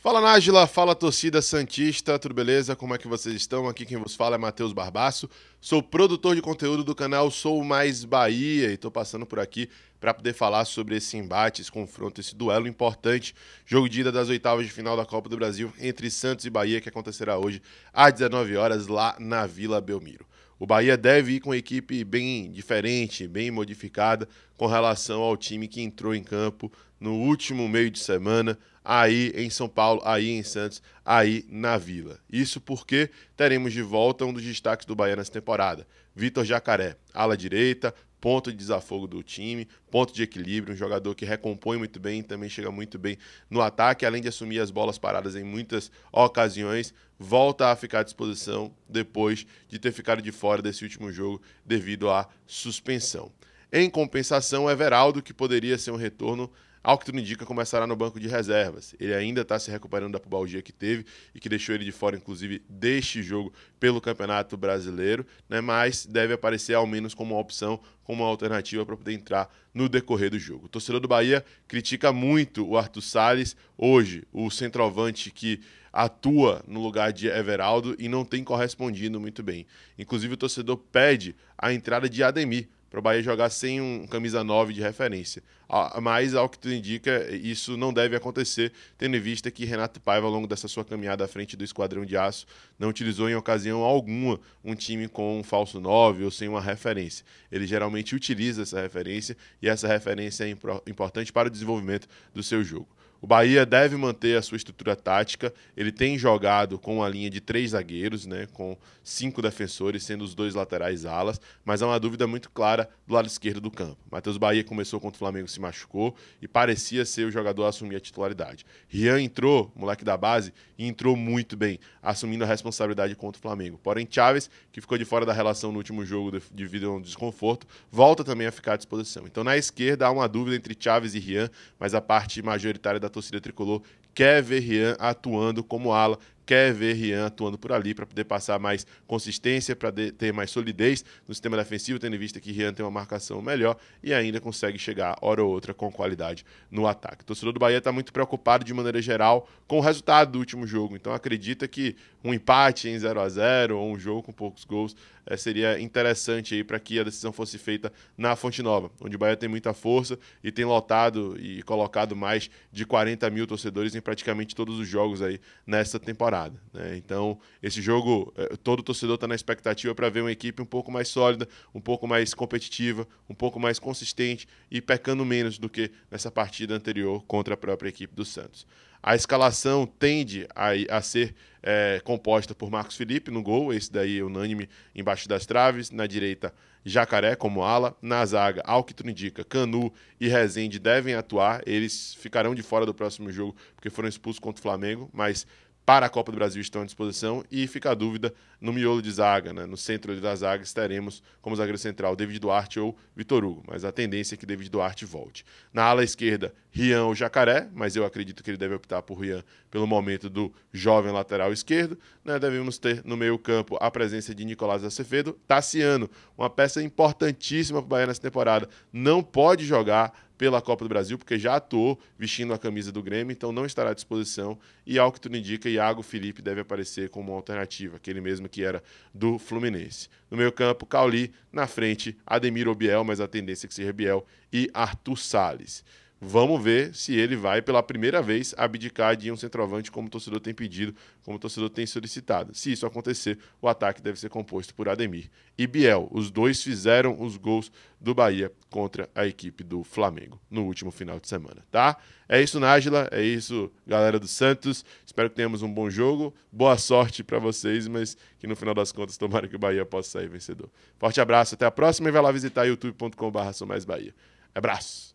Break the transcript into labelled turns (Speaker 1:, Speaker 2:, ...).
Speaker 1: Fala Nájila, fala torcida santista, tudo beleza? Como é que vocês estão? Aqui quem vos fala é Matheus Barbaço, sou produtor de conteúdo do canal Sou Mais Bahia e estou passando por aqui para poder falar sobre esse embate, esse confronto, esse duelo importante, jogo de ida das oitavas de final da Copa do Brasil entre Santos e Bahia, que acontecerá hoje às 19 horas lá na Vila Belmiro. O Bahia deve ir com uma equipe bem diferente, bem modificada com relação ao time que entrou em campo no último meio de semana, aí em São Paulo, aí em Santos, aí na Vila. Isso porque teremos de volta um dos destaques do Bahia nessa temporada, Vitor Jacaré, ala direita, ponto de desafogo do time, ponto de equilíbrio, um jogador que recompõe muito bem, também chega muito bem no ataque, além de assumir as bolas paradas em muitas ocasiões, volta a ficar à disposição depois de ter ficado de fora desse último jogo devido à suspensão. Em compensação, Everaldo, que poderia ser um retorno, ao que tudo indica, começará no banco de reservas. Ele ainda está se recuperando da pubalgia que teve e que deixou ele de fora, inclusive, deste jogo pelo Campeonato Brasileiro, né? Mas deve aparecer ao menos como uma opção, como uma alternativa para poder entrar no decorrer do jogo. O torcedor do Bahia critica muito o Arthur Salles, hoje, o centroavante que atua no lugar de Everaldo e não tem correspondido muito bem. Inclusive, o torcedor pede a entrada de Ademir, para o Bahia jogar sem um camisa 9 de referência. Mas, ao que tudo indica, isso não deve acontecer, tendo em vista que Renato Paiva, ao longo dessa sua caminhada à frente do Esquadrão de Aço, não utilizou em ocasião alguma um time com um falso 9 ou sem uma referência. Ele geralmente utiliza essa referência e essa referência é importante para o desenvolvimento do seu jogo. O Bahia deve manter a sua estrutura tática, ele tem jogado com uma linha de 3 zagueiros, né, com 5 defensores, sendo os 2 laterais alas, mas há uma dúvida muito clara do lado esquerdo do campo. Matheus Bahia começou contra o Flamengo, se machucou e parecia ser o jogador a assumir a titularidade. Rian entrou, moleque da base, e entrou muito bem, assumindo a responsabilidade contra o Flamengo. Porém, Chaves, que ficou de fora da relação no último jogo devido a um desconforto, volta também a ficar à disposição. Então, na esquerda, há uma dúvida entre Chaves e Rian, mas a parte majoritária da torcida tricolor quer ver Rian atuando como ala, quer ver Rian atuando por ali para poder passar mais consistência, para ter mais solidez no sistema defensivo, tendo em vista que Rian tem uma marcação melhor e ainda consegue chegar, hora ou outra, com qualidade no ataque. O torcedor do Bahia está muito preocupado, de maneira geral, com o resultado do último jogo. Então acredita que um empate em 0-0 ou um jogo com poucos gols seria interessante aí para que a decisão fosse feita na Fonte Nova, onde o Bahia tem muita força e tem lotado e colocado mais de 40 mil torcedores em praticamente todos os jogos aí nessa temporada, né? Então, esse jogo, todo torcedor está na expectativa para ver uma equipe um pouco mais sólida, um pouco mais competitiva, um pouco mais consistente e pecando menos do que nessa partida anterior contra a própria equipe do Santos. A escalação tende a ser composta por Marcos Felipe no gol, esse daí é unânime embaixo das traves, na direita Jacaré como ala, na zaga, ao que tudo indica, Canu e Rezende devem atuar, eles ficarão de fora do próximo jogo porque foram expulsos contra o Flamengo, mas para a Copa do Brasil estão à disposição e fica a dúvida no miolo de zaga, né? No centro da zaga estaremos como zagueiro central David Duarte ou Vitor Hugo, mas a tendência é que David Duarte volte. Na ala esquerda, Rian ou Jacaré, mas eu acredito que ele deve optar por Rian pelo momento do jovem lateral esquerdo, né? Devemos ter no meio campo a presença de Nicolás Acevedo, Tassiano, uma peça importantíssima para o Bahia nessa temporada, não pode jogar pela Copa do Brasil, porque já atuou vestindo a camisa do Grêmio, então não estará à disposição, e ao que tudo indica, Iago Felipe deve aparecer como uma alternativa, aquele mesmo que era do Fluminense. No meio campo, Cauli, na frente, Ademir ou Biel, mas a tendência é que seja Biel, e Arthur Salles. Vamos ver se ele vai, pela primeira vez, abdicar de um centroavante como o torcedor tem pedido, como o torcedor tem solicitado. Se isso acontecer, o ataque deve ser composto por Ademir e Biel. Os dois fizeram os gols do Bahia contra a equipe do Flamengo no último final de semana, tá? É isso, Nájila, é isso, galera do Santos. Espero que tenhamos um bom jogo. Boa sorte para vocês, mas que no final das contas, tomara que o Bahia possa sair vencedor. Forte abraço, até a próxima e vai lá visitar youtube.com/somaisbahia. Abraço!